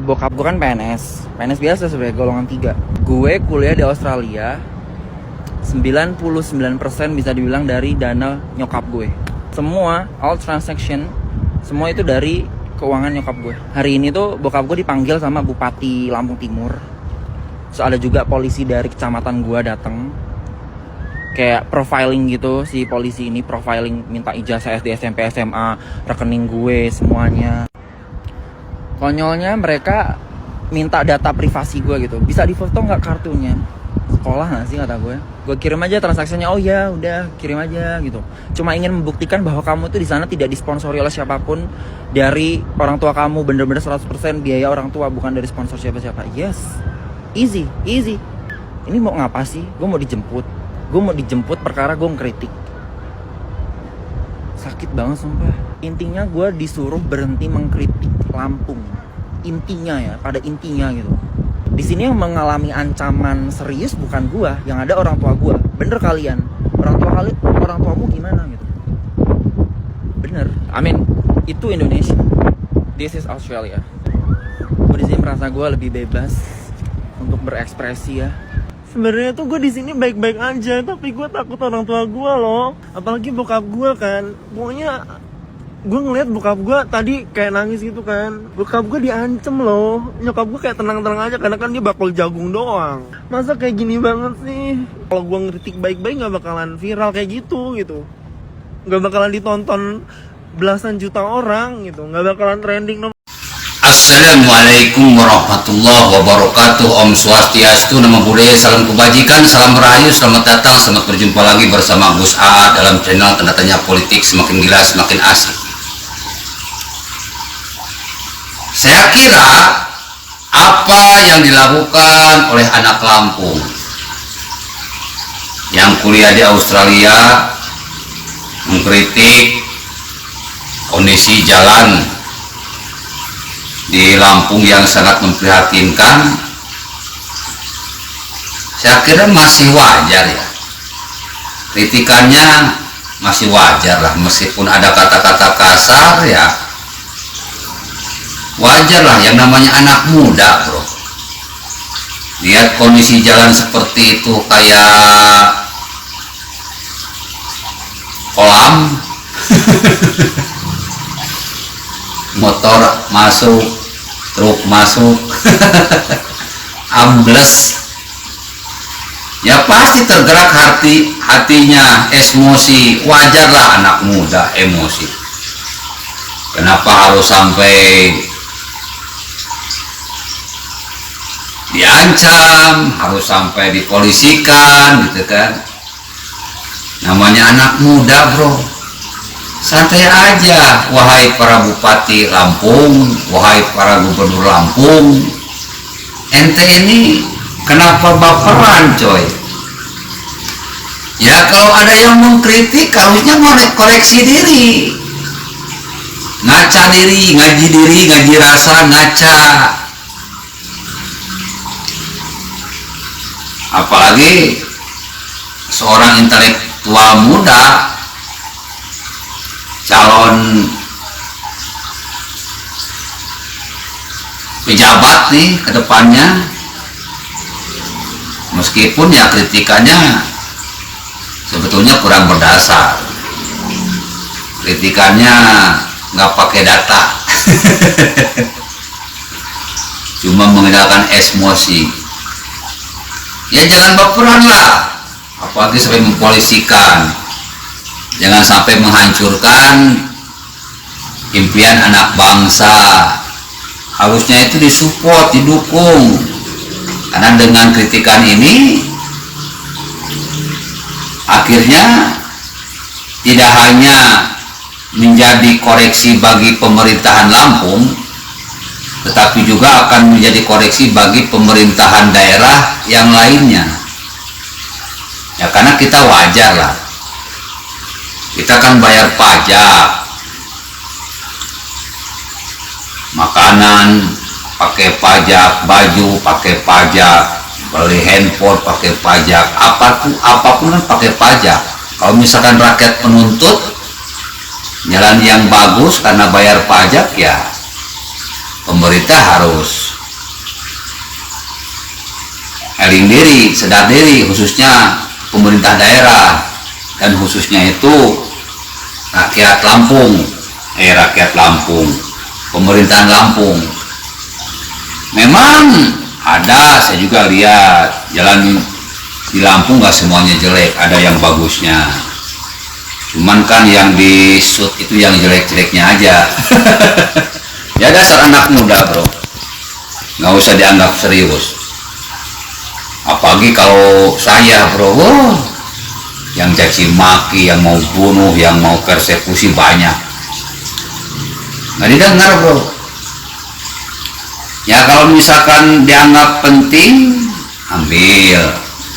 bokap gue kan PNS biasa sebagai golongan 3. Gue kuliah di Australia, 99% bisa dibilang dari dana nyokap gue. Semua, all transaction, semua itu dari keuangan nyokap gue. Hari ini tuh bokap gue dipanggil sama Bupati Lampung Timur. Terus ada juga polisi dari kecamatan gue datang. Kayak profiling gitu, si polisi ini profiling, minta ijazah SD, SMP, SMA, rekening gue, semuanya. Konyolnya mereka minta data privasi gue gitu. Bisa difoto nggak kartunya? Sekolah nggak sih kata gue? Gue kirim aja transaksinya. Oh ya, udah kirim aja gitu. Cuma ingin membuktikan bahwa kamu tuh di sana tidak disponsori oleh siapapun dari orang tua kamu, bener-bener 100% biaya orang tua, bukan dari sponsor siapa-siapa. Yes, easy. Ini mau ngapa sih? Gue mau dijemput perkara gue ngkritik. Sakit banget sumpah. Intinya gue disuruh berhenti mengkritik Lampung. Intinya ya, pada intinya gitu. Di sini yang mengalami ancaman serius bukan gue, yang ada orang tua gue. Bener kalian, orang tuamu gimana gitu. Bener, itu Indonesia. This is Australia. Gue di sini merasa gue lebih bebas untuk berekspresi ya. Sebenarnya tuh gue di sini baik-baik aja, tapi gue takut orang tua gue loh, apalagi bokap gue kan. Pokoknya gue ngeliat bokap gue tadi kayak nangis gitu kan. Bokap gue diancem loh. Nyokap gue kayak tenang-tenang aja karena kan dia bakul jagung doang. Masa kayak gini banget sih? Kalau gue ngeritik baik-baik gak bakalan viral kayak gitu. Gak bakalan ditonton belasan juta orang gitu. Gak bakalan trending. Assalamualaikum warahmatullahi wabarakatuh. Om Swastiastu, Namo Buddhaya, salam kebajikan, salam rahayu, selamat datang, selamat berjumpa lagi bersama Gus AA dalam channel Tanda Tanya Politik, semakin gila semakin asik. Saya kira apa yang dilakukan oleh anak Lampung yang kuliah di Australia mengkritik kondisi jalan di Lampung yang sangat memprihatinkan, saya kira masih wajar ya. Kritikannya masih wajar lah, meskipun ada kata-kata kasar ya wajar lah, yang namanya anak muda bro. Lihat kondisi jalan seperti itu kayak kolam. Motor masuk, truk masuk, ambles. Ya pasti tergerak hatinya, emosi. Wajarlah anak muda emosi. Kenapa harus sampai diancam, harus sampai dipolisikan gitu kan? Namanya anak muda bro. Santai aja, wahai para bupati Lampung, wahai para gubernur Lampung. Ente ini kenapa baperan coy? Ya kalau ada yang mengkritik harusnya koreksi diri. Ngaca diri, ngaji rasa, ngaca. Apalagi seorang intelektual muda, calon pejabat nih ke depannya, meskipun ya kritikannya sebetulnya kurang berdasar, kritikannya nggak pakai data, cuma mengandalkan emosi. Ya jangan baperan lah, apalagi sampai mempolisikan. Jangan sampai menghancurkan impian anak bangsa. Harusnya itu disupport, didukung. Karena dengan kritikan ini akhirnya tidak hanya menjadi koreksi bagi pemerintahan Lampung, tetapi juga akan menjadi koreksi bagi pemerintahan daerah yang lainnya. Ya karena kita wajar lah. Kita kan bayar pajak, makanan pakai pajak, baju pakai pajak, beli handphone pakai pajak, apapun kan pakai pajak. Kalau misalkan rakyat menuntut jalan yang bagus karena bayar pajak, ya pemerintah harus eling diri, sadar diri, khususnya pemerintah daerah dan khususnya itu rakyat Lampung, pemerintahan Lampung. Memang ada, saya juga lihat jalan di Lampung nggak semuanya jelek, ada yang bagusnya. Cuman kan yang di shoot itu yang jelek-jeleknya aja. Ya dasar anak muda bro, nggak usah dianggap serius. Apalagi kalau saya bro, yang caci maki, yang mau bunuh, yang mau persekusi banyak. Nggak didengar bro. Ya kalau misalkan dianggap penting, ambil.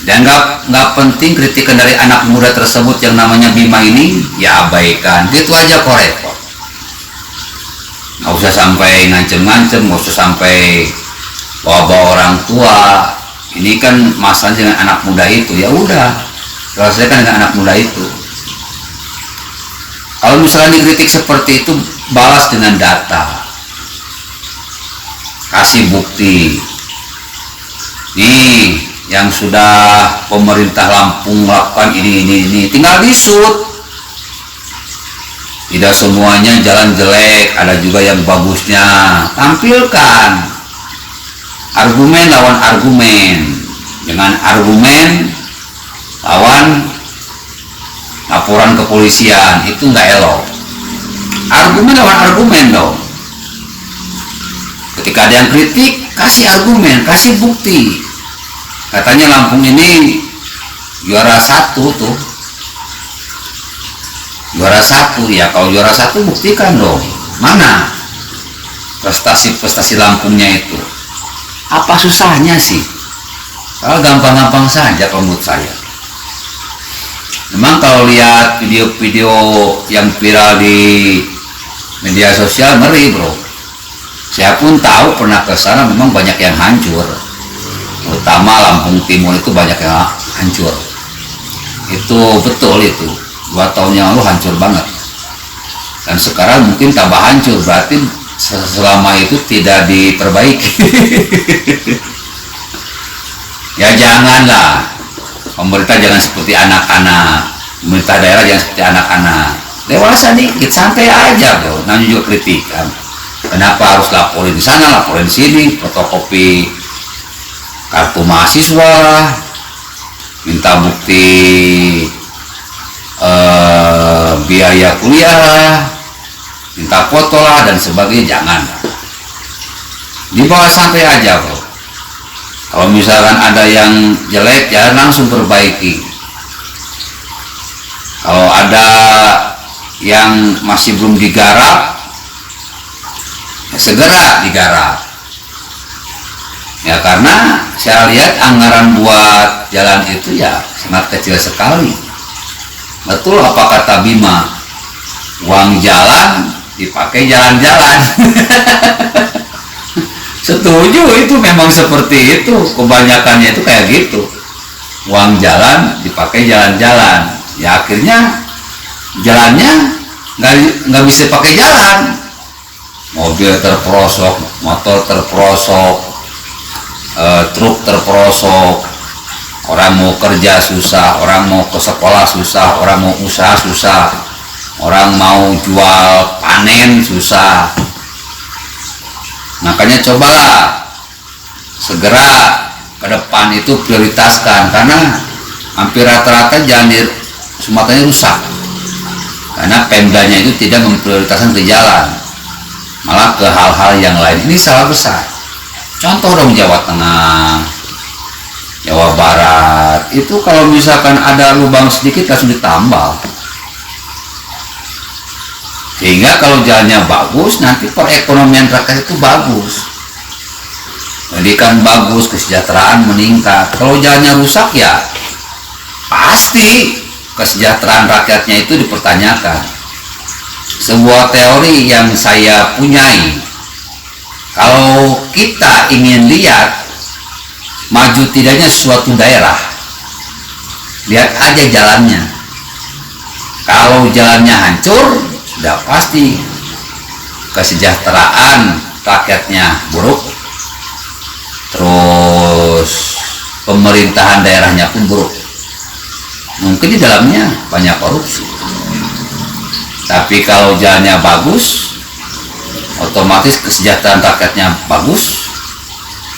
Dianggap nggak penting kritikan dari anak muda tersebut yang namanya Bima ini, ya abaikan. Gitu aja kok repot. Nggak usah sampai ngancem-ngancem, nggak usah sampai bawa-bawa orang tua. Ini kan masalah dengan anak muda itu, ya udah selesaikan dengan anak muda itu. Kalau misalnya dikritik seperti itu, balas dengan data, kasih bukti. Nih yang sudah pemerintah Lampung lakukan ini, tinggal disut. Tidak semuanya jalan jelek, ada juga yang bagusnya. Tampilkan argumen lawan argumen, dengan argumen lawan laporan kepolisian, itu nggak elok. Argumen lawan argumen dong. Ketika ada yang kritik, kasih argumen, kasih bukti. Katanya Lampung ini juara 1 tuh, juara 1 ya. Kalau juara 1 buktikan dong, mana prestasi-prestasi Lampungnya itu. Apa susahnya sih? Kalau gampang-gampang saja kalau menurut saya. Memang kalau lihat video-video yang viral di media sosial, ngeri bro. Saya pun tahu, pernah ke sana, memang banyak yang hancur. Terutama Lampung Timur itu banyak yang hancur. Itu betul itu. 2 tahun yang lalu hancur banget. Dan sekarang mungkin tambah hancur, berarti selama itu tidak diperbaiki. Ya janganlah, pemerintah jangan seperti anak-anak, pemerintah daerah jangan seperti anak-anak. Dewasa dikit, santai aja bro. Namanya juga kritikan. Kenapa harus laporin di sana, laporin di sini, fotokopi kartu mahasiswa, minta bukti biaya kuliah, minta foto lah dan sebagainya. Jangan, dibawa santai aja bro. Kalau misalkan ada yang jelek, ya langsung perbaiki. Kalau ada yang masih belum digarap, ya segera digarap. Ya karena saya lihat anggaran buat jalan itu ya sangat kecil sekali. Betul apa kata Bima, uang jalan dipakai jalan-jalan. Setuju, itu memang seperti itu, kebanyakannya itu kayak gitu. Uang jalan dipakai jalan-jalan, ya akhirnya jalannya nggak bisa pakai jalan. Mobil terperosok, motor terperosok, truk terperosok, orang mau kerja susah, orang mau ke sekolah susah, orang mau usaha susah, orang mau jual panen susah. Makanya cobalah segera ke depan itu prioritaskan, karena hampir rata-rata jalan di Sumatera rusak karena Pemdanya itu tidak memprioritaskan ke jalan, malah ke hal-hal yang lain. Ini salah besar. Contoh dong Jawa Tengah, Jawa Barat, itu kalau misalkan ada lubang sedikit langsung ditambal. Sehingga kalau jalannya bagus, nanti perekonomian rakyat itu bagus, pendidikan bagus, kesejahteraan meningkat. Kalau jalannya rusak, ya pasti kesejahteraan rakyatnya itu dipertanyakan. Sebuah teori yang saya punyai, kalau kita ingin lihat maju tidaknya suatu daerah, lihat aja jalannya. Kalau jalannya hancur, sudah pasti kesejahteraan rakyatnya buruk. Terus pemerintahan daerahnya pun buruk. Mungkin di dalamnya banyak korupsi. Tapi kalau jalannya bagus, otomatis kesejahteraan rakyatnya bagus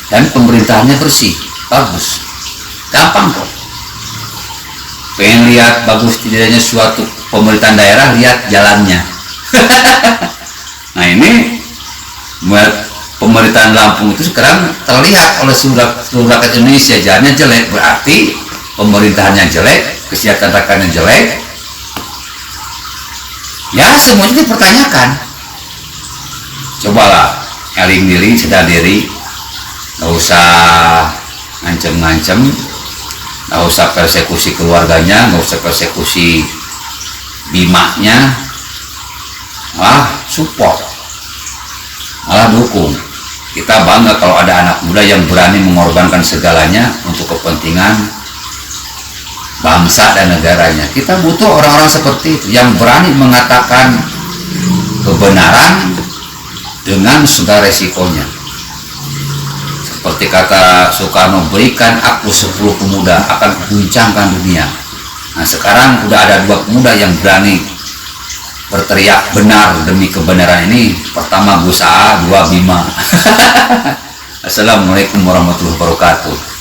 dan pemerintahannya bersih, bagus. Gampang kok. Pengen lihat bagus tidaknya suatu pemerintahan daerah, lihat jalannya. Nah ini pemerintahan Lampung itu sekarang terlihat oleh seluruh rakyat Indonesia, jalannya jelek, berarti pemerintahannya jelek, kesehatan rakyatnya jelek. Ya semuanya dipertanyakan. Cobalah eling diri, sadar diri, nggak usah ngancem-ngancem, nggak usah persekusi keluarganya, nggak usah persekusi bimanya, malah support, malah dukung. Kita bangga kalau ada anak muda yang berani mengorbankan segalanya untuk kepentingan bangsa dan negaranya. Kita butuh orang-orang seperti itu yang berani mengatakan kebenaran dengan segala resikonya. Seperti kata Soekarno, berikan aku 10 pemuda akan kuguncangkan dunia. Nah sekarang udah ada 2 pemuda yang berani berteriak benar demi kebenaran ini. Pertama Gus Aa, 2 Bima. Assalamualaikum warahmatullahi wabarakatuh.